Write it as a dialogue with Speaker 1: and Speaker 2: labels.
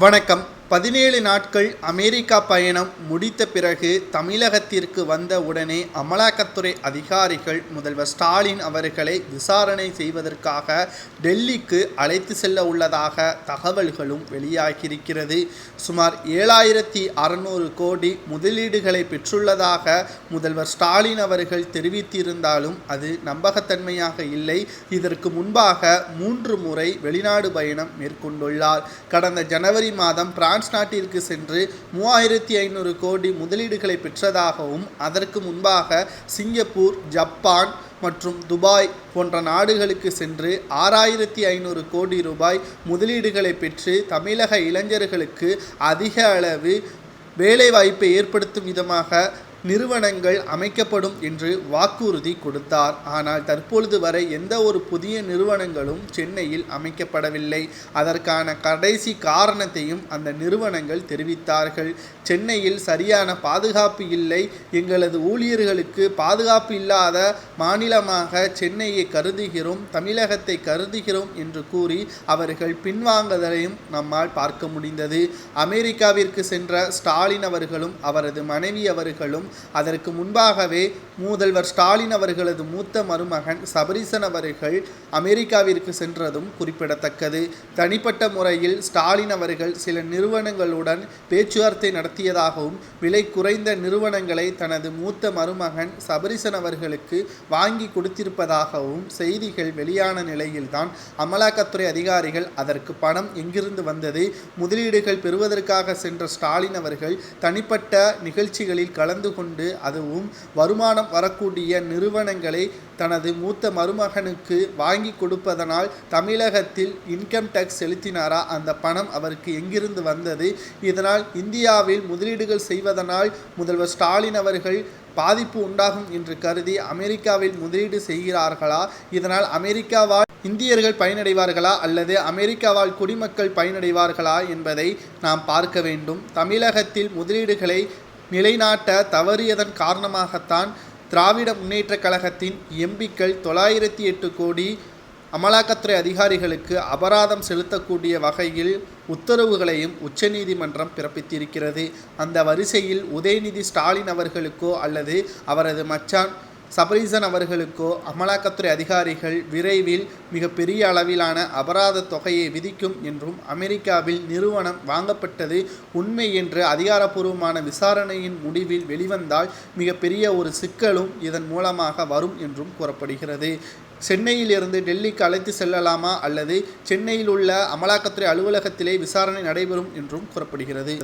Speaker 1: வணக்கம். 17 நாட்கள் அமெரிக்கா பயணம் முடித்த பிறகு தமிழகத்திற்கு வந்த உடனே அமலாக்கத்துறை அதிகாரிகள் முதல்வர் ஸ்டாலின் அவர்களை விசாரணை செய்வதற்காக டெல்லிக்கு அழைத்து செல்ல உள்ளதாக தகவல்களும் வெளியாகியிருக்கிறது. சுமார் 7600 கோடி முதலீடுகளை பெற்றுள்ளதாக முதல்வர் ஸ்டாலின் அவர்கள் தெரிவித்திருந்தாலும் அது நம்பகத்தன்மையாக இல்லை. இதற்கு முன்பாக 3 முறை வெளிநாடு பயணம் மேற்கொண்டுள்ளார். கடந்த ஜனவரி மாதம் பிரான்ஸ் நாட்டிற்கு சென்று 3500 கோடி முதலீடுகளை பெற்றதாகவும் அதற்கு முன்பாக சிங்கப்பூர், ஜப்பான் மற்றும் துபாய் போன்ற நாடுகளுக்கு சென்று 6500 கோடி ரூபாய் முதலீடுகளை பெற்று தமிழக இளைஞர்களுக்கு அதிக அளவு வேலைவாய்ப்பை ஏற்படுத்தும் விதமாக நிறுவனங்கள் அமைக்கப்படும் என்று வாக்குறுதி கொடுத்தார். ஆனால் தற்பொழுது வரை எந்த ஒரு புதிய நிறுவனங்களும் சென்னையில் அமைக்கப்படவில்லை. அதற்கான கடைசி காரணத்தையும் அந்த நிறுவனங்கள் தெரிவித்தார்கள். சென்னையில் சரியான பாதுகாப்பு இல்லை, எங்களது ஊழியர்களுக்கு பாதுகாப்பு இல்லாத மாநிலமாக சென்னையை கருதுகிறோம், தமிழகத்தை கருதுகிறோம் என்று கூறி அவர்கள் பின்வாங்குவதையும் நம்மால் பார்க்க முடிந்தது. அமெரிக்காவிற்கு சென்ற ஸ்டாலின் அவர்களும் அவரது மனைவி அவர்களும் அதற்கு முன்பாகவே முதல்வர் ஸ்டாலின் அவர்களது மூத்த மருமகன் சபரீசன் அவர்கள் அமெரிக்காவிற்கு சென்றதும் குறிப்பிடத்தக்கது. தனிப்பட்ட முறையில் ஸ்டாலின் அவர்கள் சில நிறுவனங்களுடன் பேச்சுவார்த்தை நடத்தியதாகவும் விலை குறைந்த நிறுவனங்களை தனது மூத்த மருமகன் சபரீசன் அவர்களுக்கு வாங்கி கொடுத்திருப்பதாகவும் செய்திகள் வெளியான நிலையில்தான் அமலாக்கத்துறை அதிகாரிகள் அதற்கு பணம் எங்கிருந்து வந்தது, முதலீடுகள் பெறுவதற்காக சென்ற ஸ்டாலின் அவர்கள் தனிப்பட்ட நிகழ்ச்சிகளில் கலந்து கொண்டு அதுவும் வருமானம் வரக்கூடிய நிறுவனங்களை தனது மூத்த மருமகனுக்கு வாங்கி கொடுப்பதனால் தமிழகத்தில் இன்கம் டேக்ஸ் செலுத்தினாரா, அந்த பணம் அவருக்கு எங்கிருந்து வந்தது, இதனால் இந்தியாவில் முதலீடுகள் செய்வதனால் முதல்வர் ஸ்டாலின் அவர்கள் பாதிப்பு உண்டாகும் என்று கருதி அமெரிக்காவில் முதலீடு செய்கிறார்களா, இதனால் அமெரிக்காவால் இந்தியர்கள் பயனடைவார்களா அல்லது அமெரிக்காவால் குடிமக்கள் பயனடைவார்களா என்பதை நாம் பார்க்க வேண்டும். தமிழகத்தில் முதலீடுகளை நிலைநாட்ட தவறியதன் காரணமாகத்தான் திராவிட முன்னேற்றக் கழகத்தின் எம்பிக்கள் 908 கோடி அமலாக்கத்துறை அதிகாரிகளுக்கு அபராதம் செலுத்தக்கூடிய வகையில் உத்தரவுகளையும் உச்சநீதிமன்றம் பிறப்பித்திருக்கிறது. அந்த வரிசையில் உதயநிதி ஸ்டாலின் அவர்களுக்கோ அல்லது அவரது மச்சான் சபரீசன் அவர்களுக்கோ அமலாக்கத்துறை அதிகாரிகள் விரைவில் மிகப்பெரிய அளவிலான அபராத தொகையை விதிக்கும் என்றும் அமெரிக்காவில் நிறுவனம் வாங்கப்பட்டது உண்மை என்று அதிகாரப்பூர்வமான விசாரணையின் முடிவில் வெளிவந்தால் மிகப்பெரிய ஒரு சிக்கலும் இதன் மூலமாக வரும் என்றும் கூறப்படுகிறது. சென்னையிலிருந்து டெல்லிக்கு அழைத்து செல்லலாமா அல்லது சென்னையில் உள்ள அமலாக்கத்துறை அலுவலகத்திலே விசாரணை நடைபெறும் என்றும் கூறப்படுகிறது.